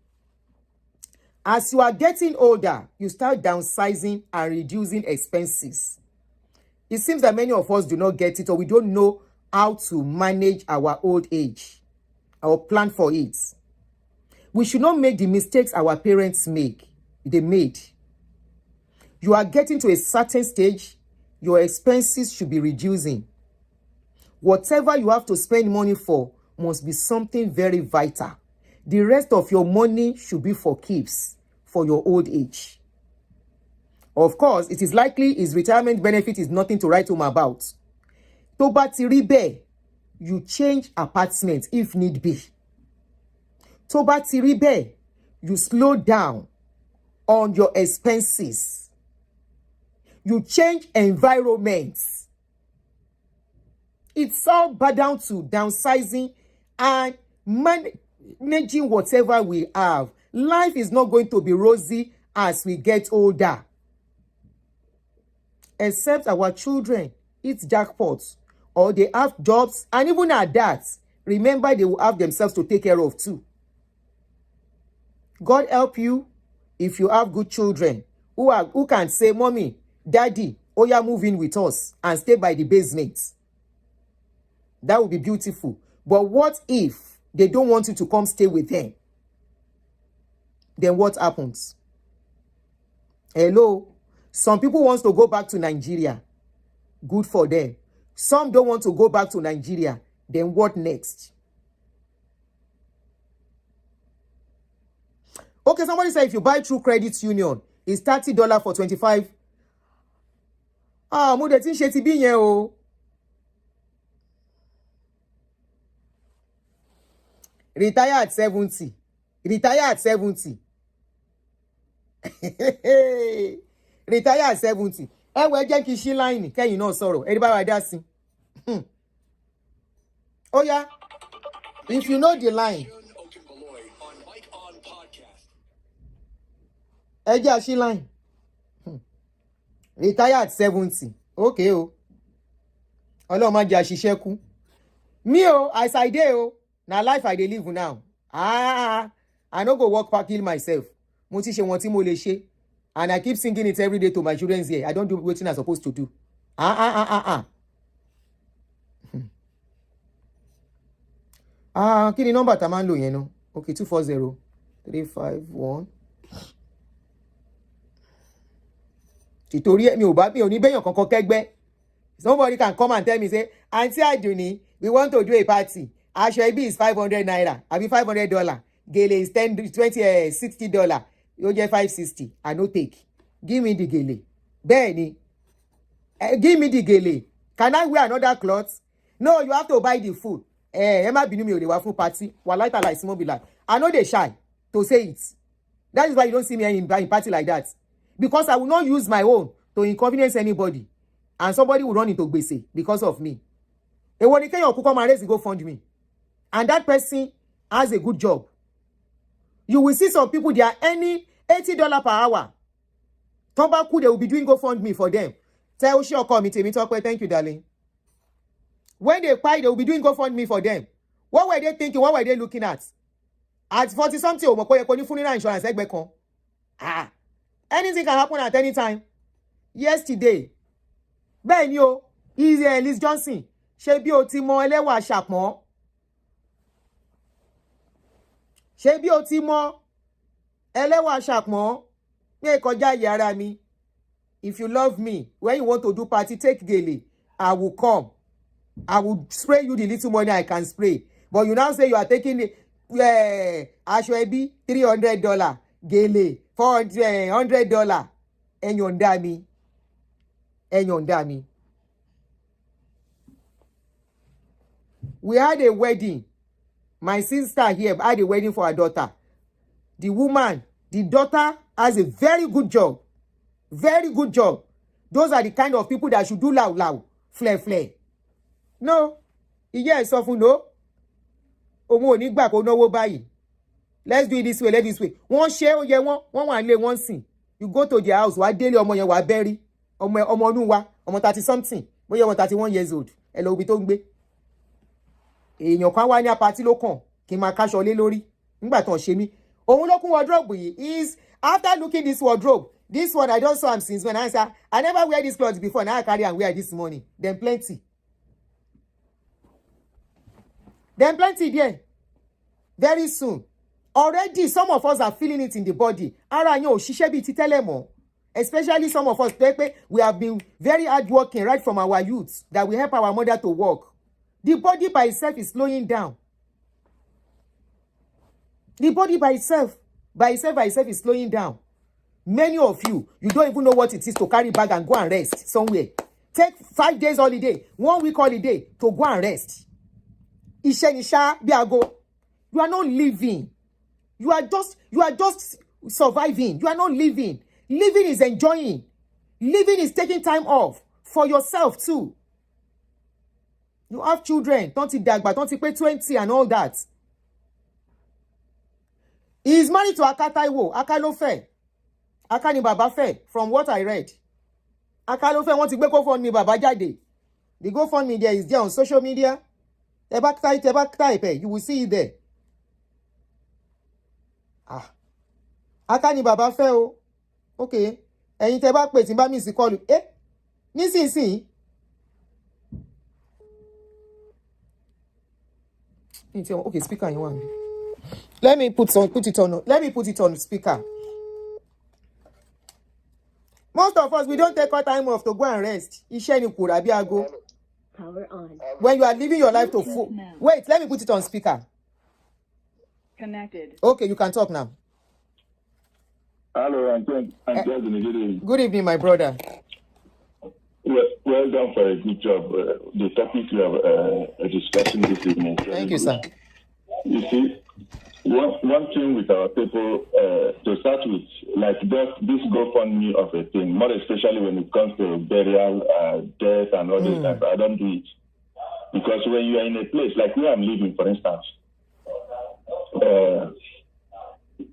As you are getting older, you start downsizing and reducing expenses. It seems that many of us do not get it, or we don't know how to manage our old age, our plan for it. We should not make the mistakes our parents made. You are getting to a certain stage, your expenses should be reducing. Whatever you have to spend money for must be something very vital. The rest of your money should be for keeps, for your old age. Of course, it is likely his retirement benefit is nothing to write home about. Tó bá ti rí bẹ́ẹ̀, you change apartment if need be. Tó bá ti rí bẹ́ẹ̀, you slow down on your expenses. You change environments. It's all back down to downsizing and managing whatever we have. Life is not going to be rosy as we get older. Except our children eat jackpots or they have jobs, and even at that, remember they will have themselves to take care of too. God help you if you have good children who can say, Mommy, Daddy, oh yeah, move in with us and stay by the basement. That would be beautiful. But what if they don't want you to come stay with them? Then what happens? Hello? Some people want to go back to Nigeria. Good for them. Some don't want to go back to Nigeria. Then what next? Okay, somebody said if you buy through credit union, it's $30 for 25. Mo de tin ṣe ti bí yẹn o. Retire at 70. Retire at 70. Retire at 70. Ẹ wo jẹ́ kí ṣí line kẹ́yìn náà sọ̀rọ̀. Ẹ bá wa dá sí. Oh yeah. If you know the line. Ẹ jẹ́ ṣí line. Retire at 70. Okay o. Ọlọ́run má jẹ́ àṣìṣe kú. Me o, as I dey o. Na life I dey live now. I no go work back kill myself. Mo ti ṣe wọ́n tí mo lè ṣe. And I keep singing it every day to my children's ear. I don't do wetin I supposed to do. Kí ni nọ́mbà tá a máa ń lò yẹn nu? Okay, 240-351. Tìtorí mi ò ní bẹ́yàn kankan kẹ́gbẹ́. Somebody can come and tell me, say, Aunty Adunni, we want to do a party. Aṣọ ẹbí is 500 naira, àbí $500. Gèlè is $60. Yóò jẹ́ 560. I no take. Give me the gèlè. Bẹ́ẹ̀ni. Give me the gèlè. Can I wear another cloth? No, you have to buy the food. Ẹ má bínú mi ò lè wá fún party. Wallahi ta'ala is small be like. I know they shy to say it. That is why you don't see me in party like that. Because I will not use my own to inconvenience anybody. And somebody will run into gbese because of me. Èwo ni kéèyàn kúkọ́ máa raise the GoFundMe. And that person has a good job. You will see some people, they are earning $80 per hour. Tombaku, they will be doing GoFundMe for them. Tell Oshio me, thank you, darling. When they cry, they will be doing GoFundMe for them. What were they thinking? What were they looking at? At 40-something, insurance, anything can happen at any time. Yesterday, Ben yo, is Liz Johnson. Ṣé bí o ti mọ ẹlẹ́wà ṣàpọ́n? Ṣé bí o ti mọ ẹlẹ́wà ṣàpọ́n? Pé kọjá yàrá mi. If you love me, when you want to do party, take gèlè. I will come. I will spray you the little money I can spray. But you now say you are taking aṣọ ẹbí $300, gèlè $100. Ẹ̀yọ̀ǹda mi. Ẹ̀yọ̀ǹda mi. We had a wedding. My sister here had a wedding for her daughter. The daughter has a very good job. Very good job. Those are the kind of people that should do loud, flare. No. Ìyá ẹ̀ sọ fún no. Òun ò ní gbà kó náwó báyìí. Let's do it this way, let this way. Wọ́n ṣe ó yẹ wọ́n wà nílé wọ́n sìn. You go to their house, wàá délé ọmọ yẹn wàá bẹ́rí. Ọmọ inú wa, ọmọ 30 something. Bóyá ọmọ 31 years old. Ẹ lọ ibi tó ń gbé. Èèyàn kan wá ní apatí ló kàn kí n máa káṣọ lé lórí nígbà tó ń ṣe mí. Òun ló kún wardrobe yìí is after looking this wardrobe, this one I don't saw am since when I say I never wear this clothes before, now I carry and wear this morning. Then plenty there. Very soon. Already some of us are feeling it in the body. Ara yẹn ò ṣiṣẹ́ bí ti tẹ́lẹ̀ mọ́. Especially some of us, we have been very hard working right from our youth that we help our mother to work. The body by itself is slowing down. The body by itself is slowing down. Many of you don't even know what it is to carry bag and go and rest somewhere. Take 5 days holiday, 1 week holiday to go and rest. Iṣẹ́ ni ṣá bí aago. You are not living. You are just surviving. You are not living. Living is enjoying. Living is taking time off for yourself too. You have children, don't dàgbà, don't pay 20 and all that. He is married to Aka Taiwo. Aka ló fẹ́. Aka ni bàbá fẹ́, from what I read. Aka ló fẹ́, wọ́n ti gbé GoFundMe bàbá jáde. The GoFundMe there is there on social media. Tẹ́ bá type, you will see it there. Aka ni bàbá fẹ́ o. Okay. Ẹ̀yin tẹ́ bá pè tí bá miss call. Nísinsìnyí. Okay, speaker you want. Let me put it on speaker. Most of us, we don't take our time off to go and rest. Iṣẹ́ ni kò rà bí aago. Power on. When you are living your life to full. Wait, let me put it on speaker. Connected. Okay, you can talk now. Hello, Aunty. Good evening, my brother. Well done for a good job. The topic you are discussing this evening. Thank you, sir. You see, one thing with our people, to start with, like this GoFundMe of a thing, more especially when it comes to burial, death, and all this stuff, I don't do it. Because when you are in a place, like where I'm living, for instance,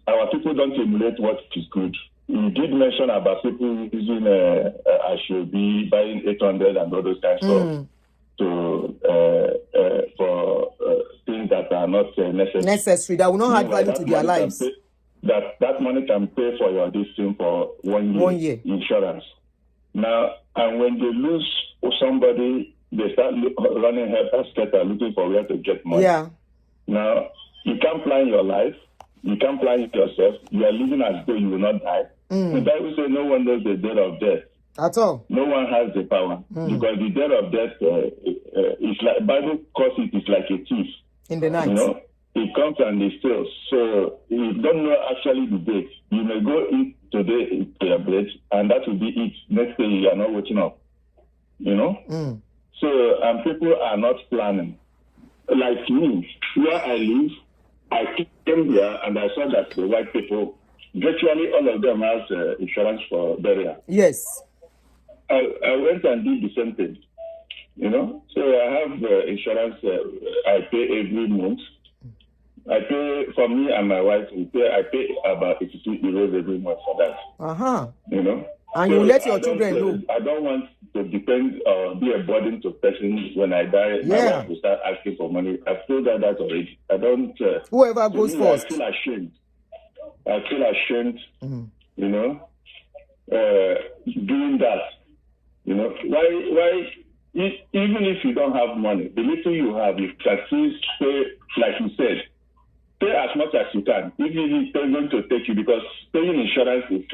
our people don't emulate what is good. You did mention about people using I should be buying 800 and all those kinds of for things that are not necessary, that will not add value to their lives. That money can pay for your this thing for 1 year insurance. Now, and when they lose somebody, they start running headskirter looking for where to get money. Yeah. Now, you can't plan your life. You can't plan it yourself. You are living as though you will not die. The Bible says no one knows the day of death. At all. No one has the power. Because the day of death, it's like, Bible calls it's like a thief. In the night. You know, it comes and it steals. So you don't know actually the date. You may go eat today to your bed, and that will be it. Next day you are not waking up. You know? So, and people are not planning. Like me, where I live, I came here and I saw that the white people, virtually all of them has insurance for burial. Yes. I went and did the same thing. You know? So I have insurance I pay every month. I pay, for me and my wife, I pay about 82 euros every month for that. You know? And so you let your children know. I don't want to depend or be a burden to persons when I die. Yeah. I want to start asking for money. I've told her that already. I don't. Whoever goes first. I feel ashamed. You know, doing that. You know, why? Even if you don't have money, the little you have, you can still pay, like you said. Pay as much as you can. If it is going to take you, because paying insurance is,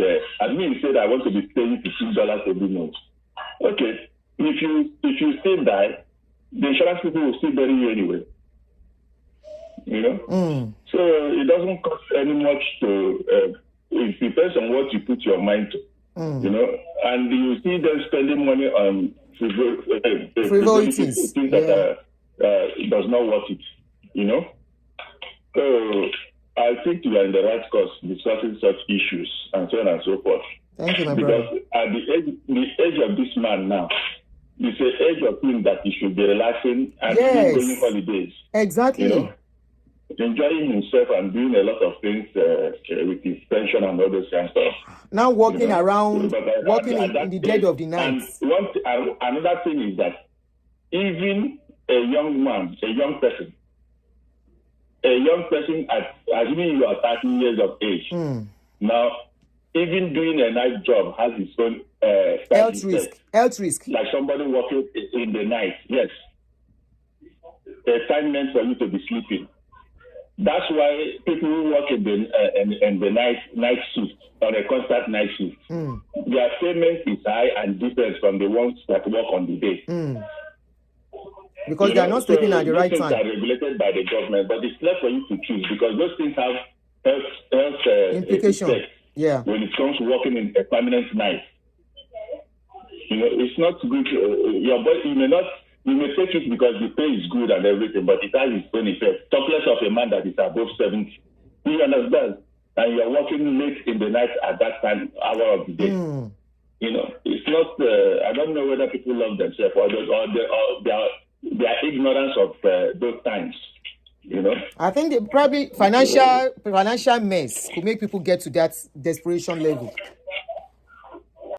admin said I want to be paying $15 every month. Okay, if you still die, the insurance people will still bury you anyway. You know? So it doesn't cost any much to, it depends on what you put your mind to. You know? And you see them spending money on frivolities, things that does not worth it. You know? So I think you are in the right course discussing such issues and so on and so forth. Thank you, my because brother. At the age of this man now, it's an age of him that he should be relaxing and going holidays. Exactly. You know, enjoying himself and doing a lot of things with his pension and all those kinds of stuff. Now walking around, walking in the dead of the night. And another thing is that even a young man, a young person, assuming you are 30 years of age, now, even doing a night job has its own health risk. Like somebody working in the night, yes. A time meant for you to be sleeping. That's why people who work in the night shift, on a constant night shift, their payment is high and different from the ones that work on the day. Because they are not sleeping at the right time. Those things are regulated by the government, but it's left for you to choose because those things have health implications. When it comes to working in a permanent night, you know, it's not good. Your body, you may take it because the pay is good and everything, but it has its own effect. Talk less of a man that is above 70. You understand? And you're working late in the night at that hour of the day. You know, it's not. I don't know whether people love themselves or their ignorance of those times. You know, I think probably financial mess could make people get to that desperation level.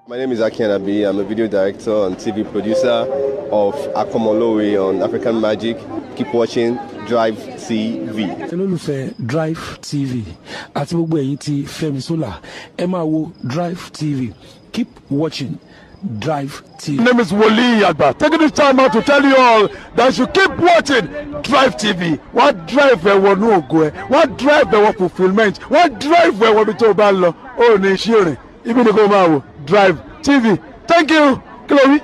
My name is Aki. I'm a video director and TV producer of Akomolowe on African Magic. Keep watching Drivetv. olólùfẹ́ Drivetv àti gbogbo ẹ̀yin tí Fẹ́mi Sola ẹ máa wo Drivetv. Keep watching Drivetv. My name is Wole Agba. Taking this time out to tell you all that you keep watching Drivetv. What drive ẹ̀wọ̀ ní ògo ẹ̀? What drive ẹ̀wọ̀ fulfilment? What drive ẹ̀wọ̀ bí tó bá lọ? Ó ní iṣẹ́ rìn. Ibi ni kò máa wò Drivetv. Thank you, Chloe.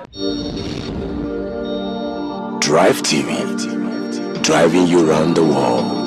Drivetv, driving you around the world.